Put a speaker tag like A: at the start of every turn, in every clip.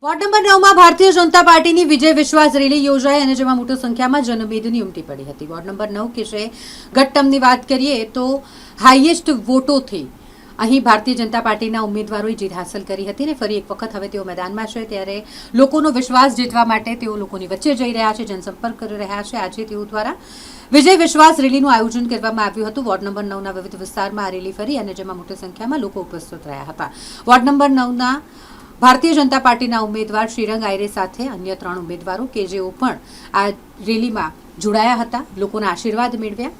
A: Ward number 9 માં ભારતીય જનતા પાર્ટીની વિજય વિશ્વાસ રેલી યોજાઈ અને જેમાં મોટી સંખ્યામાં જનમેદની ઉમટી પડી હતી। વોર્ડ નંબર 9 કે જે ગત ટર્મની વાત કરીએ તો હાઈએસ્ટ વોટોથી અહીં ભારતીય જનતા પાર્ટીના ઉમેદવારોએ જીત હાંસલ કરી હતી અને ફરી એક વખત હવે તેઓ મેદાનમાં છે ત્યારે લોકોનો વિશ્વાસ જીતવા માટે તેઓ લોકોની વચ્ચે જઈ રહ્યા છે, જનસંપર્ક કરી રહ્યા છે। આજે તેઓ દ્વારા વિજય વિશ્વાસ રેલીનું આયોજન કરવામાં આવ્યું હતું। વોર્ડ નંબર 9ના વિવિધ વિસ્તારમાં આ રેલી ફરી અને જેમાં મોટી સંખ્યામાં લોકો ઉપસ્થિત રહ્યા હતા। વોર્ડ નંબર 9ના ભારતીય જનતા પાર્ટીના ઉમેદવાર શ્રીરંગ આયરે સાથે અન્ય 3 ઉમેદવારો કે જેઓ પણ આ રેલીમાં જોડાયા હતા, લોકોના આશીર્વાદ મેળવ્યા।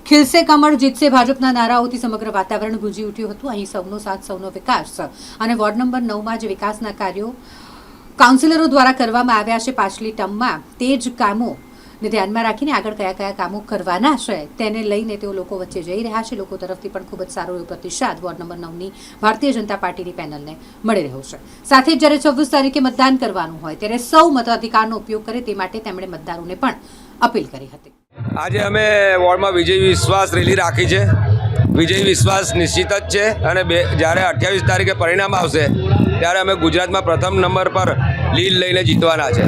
A: ખિલસે કમળ જીતશે ભાજપના નારાઓથી સમગ્ર વાતાવરણ ગુંજી ઉઠ્યું હતું। અહીં સૌનો સાથ સૌનો વિકાસ અને વોર્ડ નંબર 9માં જે વિકાસના કાર્યો કાઉન્સિલરો દ્વારા કરવામાં આવ્યા છે પાછલી ટર્મમાં તે જ કામોને ધ્યાનમાં રાખીને આગળ કયા કયા કામો કરવાના છે તેને લઈને તેઓ લોકો વચ્ચે જઈ રહ્યા છે। લોકો તરફથી પણ ખૂબ જ સારો એવો પ્રતિસાદ વોર્ડ નંબર 9ની ભારતીય જનતા પાર્ટીની પેનલને મળી રહ્યો છે। સાથે જ જ્યારે 26 તારીખે મતદાન કરવાનું હોય ત્યારે સૌ મતાધિકારનો ઉપયોગ કરે તે માટે તેમણે મતદારોને પણ અપીલ કરી હતી।
B: આજે અમે વોર્ડમાં વિજય વિશ્વાસ રેલી રાખી છે। વિજય વિશ્વાસ નિશ્ચિત જ છે અને જ્યારે 28 તારીખે પરિણામ આવશે ત્યારે અમે ગુજરાતમાં પ્રથમ નંબર પર લીડ લઈને જીતવાના છે।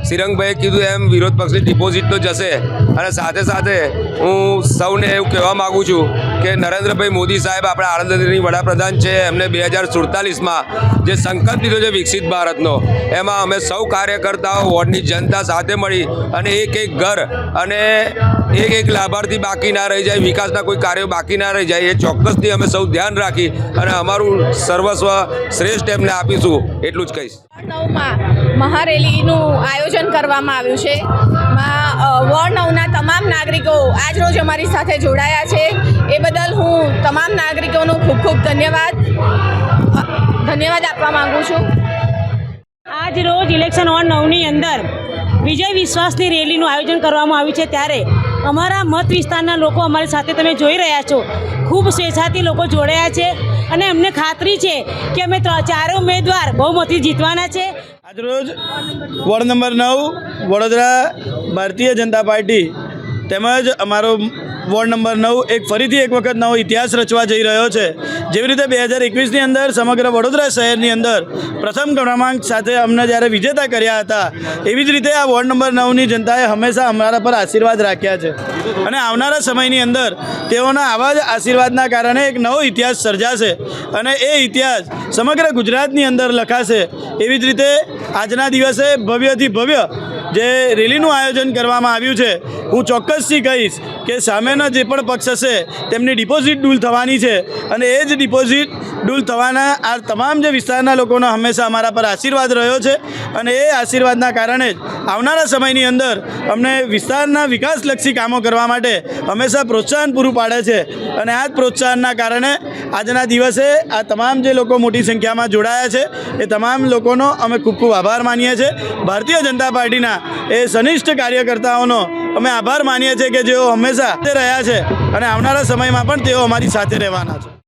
B: શ્રીરંગભાઈએ કીધું એમ વિરોધ પક્ષની ડિપોઝિટ તો જશે અને સાથે સાથે હું સૌને એવું કહેવા માગું છું કે નરેન્દ્રભાઈ મોદી સાહેબ આપણા આણંદની વડાપ્રધાન છે, એમને 2047માં જે સંકલ્પ લીધો છે વિકસિત ભારતનો, એમાં અમે સૌ કાર્યકર્તાઓ વોર્ડની જનતા સાથે મળી અને એક ઘર અને એક લાભાર્થી બાકી ના રહી જાય, વિકાસના કોઈ કાર્યો બાકી ના રહી જાય, એ ચોક્કસથી અમે સૌ ધ્યાન રાખી અને અમારું સર્વસ્વ શ્રેષ્ઠ એમને આપીશું, એટલું જ કહીશ।
C: 9માં મહારેલીનું આયોજન કરવામાં આવ્યું છે। વોર્ડ 9ના તમામ નાગરિકો આજરોજ અમારી સાથે જોડાયા છે, એ બદલ હું તમામ નાગરિકોનો ખૂબ ખૂબ ધન્યવાદ આપવા માગું છું।
D: આજ રોજ ઇલેક્શન વોર્ડ 9ની અંદર વિજય વિશ્વાસની રેલીનું આયોજન કરવામાં આવ્યું છે ત્યારે અમારા મત વિસ્તારના લોકો અમારી સાથે તમે જોઈ રહ્યા છો, ખૂબ સ્વેચ્છાથી લોકો જોડાયા છે અને અમને ખાતરી છે કે અમે 4 ઉમેદવાર બહુમતી જીતવાના છે।
E: આજરોજ ward number 9 Vadodara Bharatiya Janata party તેમજ અમારો વોર્ડ નંબર 9 ફરીથી એક વખત નવો ઇતિહાસ રચવા જઈ રહ્યો છે। જેવી રીતે 2021ની અંદર સમગ્ર વડોદરા શહેરની અંદર પ્રથમ ક્રમાંક સાથે અમને જ્યારે વિજેતા કર્યા હતા, એવી જ રીતે આ વોર્ડ નંબર 9ની જનતાએ હંમેશા અમારા પર આશીર્વાદ રાખ્યા છે અને આવનારા સમયની અંદર તેઓના આવા જ આશીર્વાદના કારણે એક નવો ઇતિહાસ સર્જાશે અને એ ઇતિહાસ સમગ્ર ગુજરાતની અંદર લખાશે। એવી જ રીતે આજના દિવસે ભવ્યથી ભવ્ય જે રેલીનું આયોજન કરવામાં આવ્યું છે, હું ચોક્કસથી કહીશ કે સામેનો જે પણ પક્ષ હશે તેમની ડિપોઝિટ ડૂલ થવાની છે અને એ જ ડિપોઝિટ ડૂલ થવાના આ તમામ જે વિસ્તારના લોકોનો હંમેશા અમારા પર આશીર્વાદ રહ્યો છે અને એ આશીર્વાદના કારણે જ આવનારા સમયની અંદર અમને વિસ્તારના વિકાસલક્ષી કામો કરવા માટે હંમેશા પ્રોત્સાહન પૂરું પાડે છે અને આ જ પ્રોત્સાહનના કારણે આજના દિવસે આ તમામ જે લોકો મોટી સંખ્યામાં જોડાયા છે એ તમામ લોકોનો અમે ખૂબ ખૂબ આભાર માનીએ છીએ। ભારતીય જનતા પાર્ટીના એ સનિષ્ઠ કાર્યકર્તાઓનો અમે આભાર માનીએ છીએ કે જેઓ હંમેશા રહ્યા છે અને આવનારા સમયમાં પણ તેઓ અમારી સાથે રહેવાના છે।